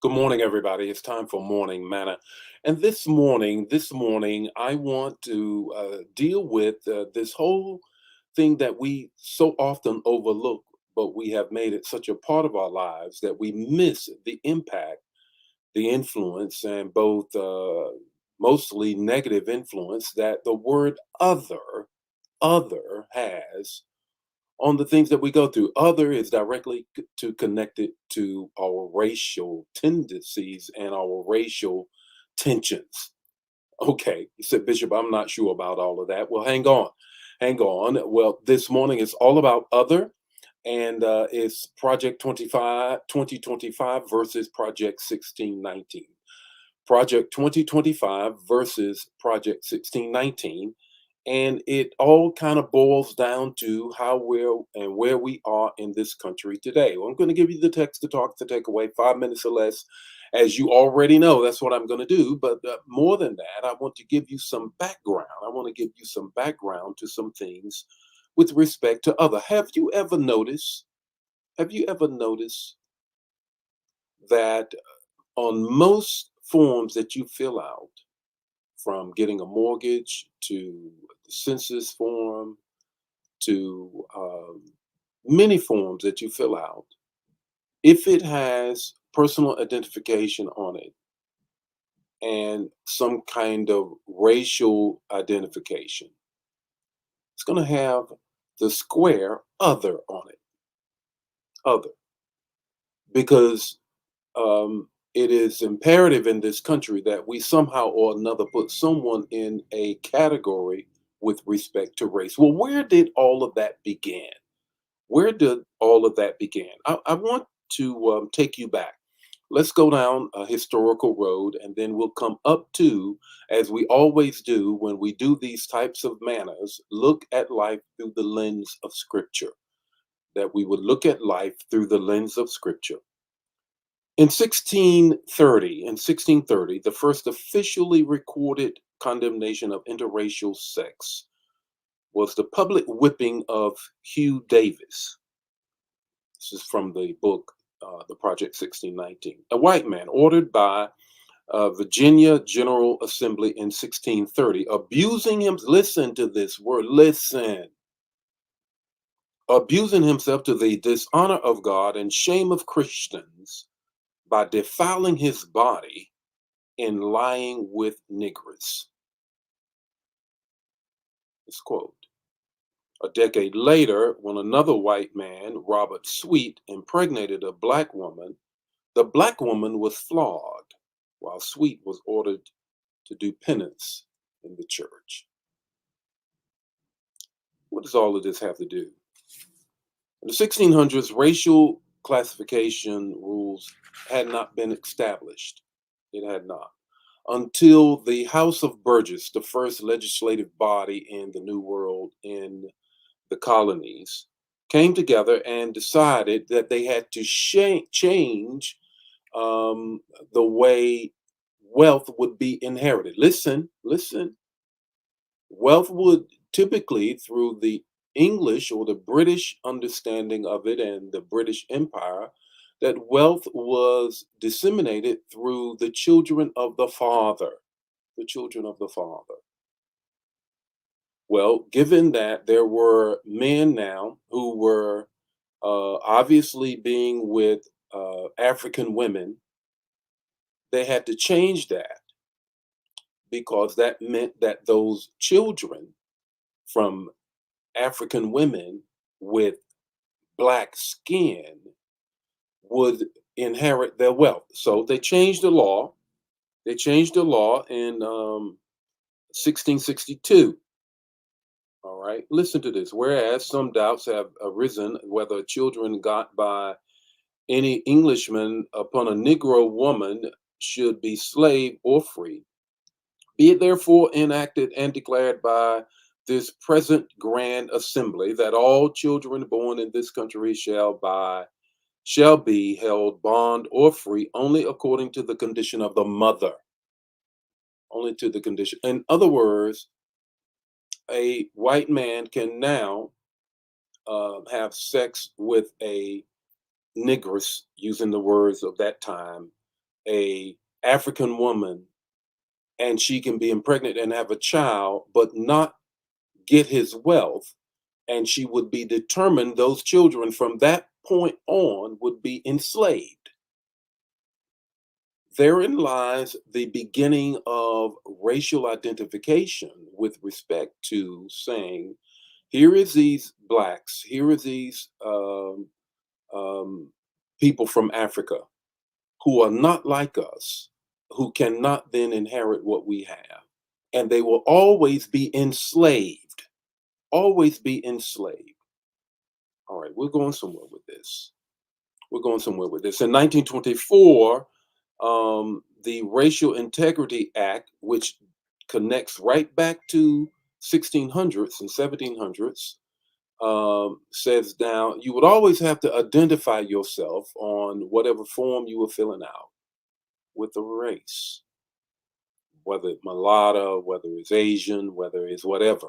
Good morning, everybody. It's time for morning manna, and this morning, I want to deal with this whole thing that we so often overlook, but we have made it such a part of our lives that we miss the impact, the influence, and both mostly negative influence that the word other has on the things that we go through. Other is directly connected to our racial tendencies and our racial tensions. Okay, you said, Bishop, I'm not sure about all of that. Well, hang on, hang on. Well, this morning is all about other, and it's Project 2025 versus Project 1619. Project 2025 versus Project 1619. And it all kind of boils down to how we're and where we are in this country today. Well, I'm going to give you the text to talk to take away 5 minutes or less. As you already know, that's what I'm going to do. But more than that, I want to give you some background. I want to give you some background to some things with respect to other. Have you ever noticed that on most forms that you fill out, from getting a mortgage to the census form to many forms that you fill out, if it has personal identification on it and some kind of racial identification, it's going to have the square other on it, other, because it is imperative in this country that we somehow or another put someone in a category with respect to race. Well, where did all of that begin? Where did all of that begin? I want to take you back. Let's go down a historical road and then we'll come up to, as we always do when we do these types of manners, look at life through the lens of Scripture. That we would look at life through the lens of Scripture. In 1630, the first officially recorded condemnation of interracial sex was the public whipping of Hugh Davis. This is from the book, The Project 1619. A white man ordered by Virginia General Assembly in 1630, abusing him. Listen to this word, listen. Abusing himself to the dishonor of God and shame of Christians by defiling his body in lying with niggers. This quote. A decade later, when another white man, Robert Sweet, impregnated a black woman, the black woman was flogged, while Sweet was ordered to do penance in the church. What does all of this have to do? In the 1600s, racial classification rules had not been established. It had not. Until the House of Burgess, the first legislative body in the New World in the colonies, came together and decided that they had to change the way wealth would be inherited. Listen, listen. Wealth would typically, through the English or the British understanding of it and the British Empire, that wealth was disseminated through the children of the father. The children of the father. Well, given that there were men now who were obviously being with African women, they had to change that because that meant that those children from African women with black skin would inherit their wealth. So they changed the law. They changed the law in 1662. All right, listen to this. Whereas some doubts have arisen whether children got by any Englishman upon a Negro woman should be slave or free, be it therefore enacted and declared by this present grand assembly that all children born in this country shall be held bond or free only according to the condition of the mother. Only to the condition. In other words, a white man can now have sex with a negress, using the words of that time, a African woman and she can be impregnant and have a child, but not get his wealth, and she would be determined those children from that point on would be enslaved. Therein lies the beginning of racial identification with respect to saying, here is these blacks, here is these um, people from Africa who are not like us, who cannot then inherit what we have. And they will always be enslaved, always be enslaved. All right, we're going somewhere with this. We're going somewhere with this. In 1924, the Racial Integrity Act, which connects right back to 1600s and 1700s, says down you would always have to identify yourself on whatever form you were filling out with a race, whether it's mulatto, whether it's Asian, whether it's whatever.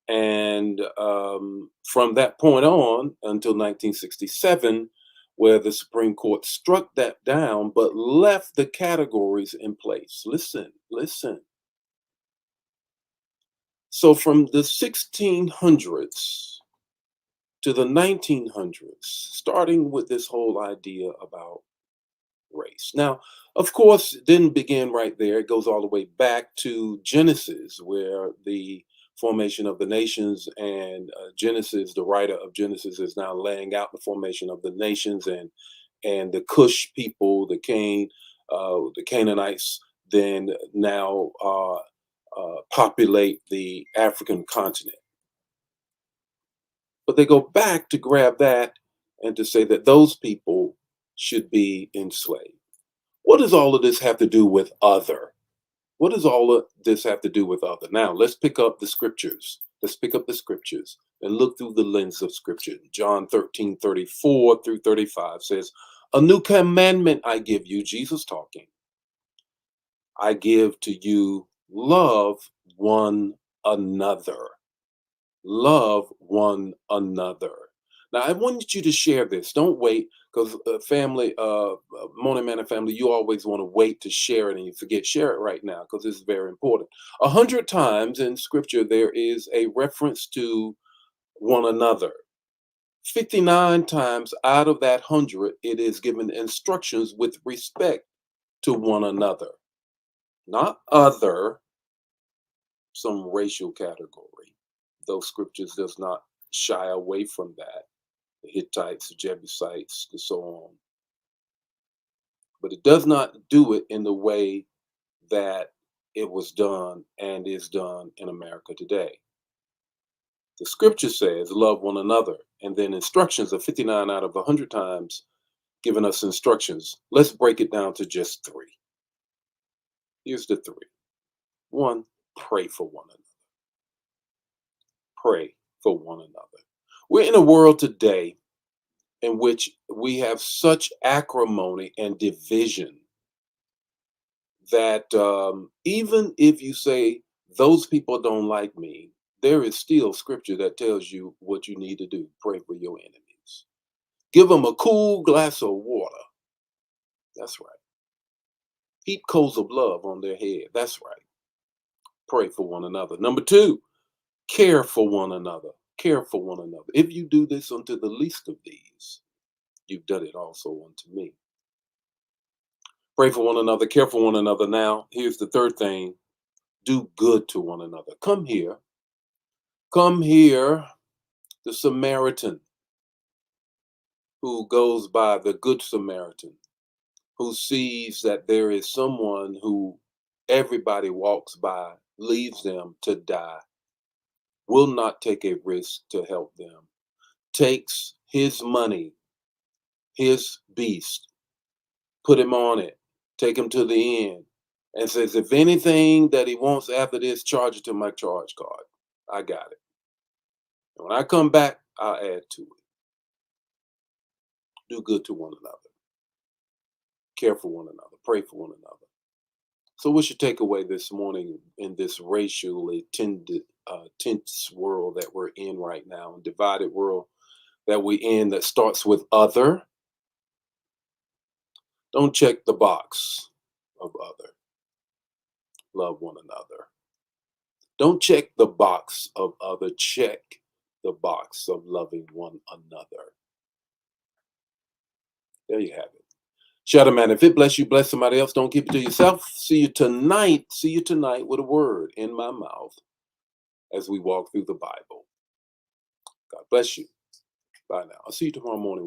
And from that point on until 1967, where the Supreme Court struck that down but left the categories in place. Listen, listen. So from the 1600s to the 1900s, starting with this whole idea about race. Now, of course, it didn't begin right there. It goes all the way back to Genesis, where the formation of the nations and Genesis, the writer of Genesis, is now laying out the formation of the nations and the Cush people, the Canaanites, then now populate the African continent. But they go back to grab that and to say that those people should be enslaved. What does all of this have to do with other? What does all of this have to do with other? Now, let's pick up the scriptures. Let's pick up the scriptures and look through the lens of scripture. John 13:34 through 35 says, a new commandment I give you, Jesus talking. I give to you, love one another. Love one another. Now, I want you to share this. Don't wait, because family, Morning Manna family, you always want to wait to share it and you forget. Share it right now because this is very important. 100 times in Scripture there is a reference to one another. 59 times out of that 100, it is given instructions with respect to one another, not other, some racial category. Those scriptures does not shy away from that. The Hittites, the Jebusites, and so on. But it does not do it in the way that it was done and is done in America today. The scripture says, love one another. And then instructions of 59 out of 100 times giving us instructions. Let's break it down to just three. Here's the three. One, pray for one another. Pray for one another. We're in a world today in which we have such acrimony and division that even if you say those people don't like me, there is still scripture that tells you what you need to do. Pray for your enemies. Give them a cool glass of water. That's right. Heap coals of love on their head. That's right. Pray for one another. Number two, care for one another. Care for one another. If you do this unto the least of these, you've done it also unto me. Pray for one another, care for one another. Now, here's the third thing, do good to one another. Come here. Come here, the Samaritan who goes by the Good Samaritan, who sees that there is someone who everybody walks by, leaves them to die, will not take a risk to help them, takes his money, his beast, put him on it, take him to the end, and says, if anything that he wants after this, charge it to my charge card. I got it. And when I come back, I'll add to it. Do good to one another. Care for one another. Pray for one another. So what's your takeaway this morning in this racially tense world that we're in right now, and divided world that we're in that starts with other? Don't check the box of other. Love one another. Don't check the box of other. Check the box of loving one another. There you have it. Shout out, man. If it bless you, bless somebody else. Don't keep it to yourself. See you tonight. See you tonight with a word in my mouth as we walk through the Bible. God bless you. Bye now. I'll see you tomorrow morning.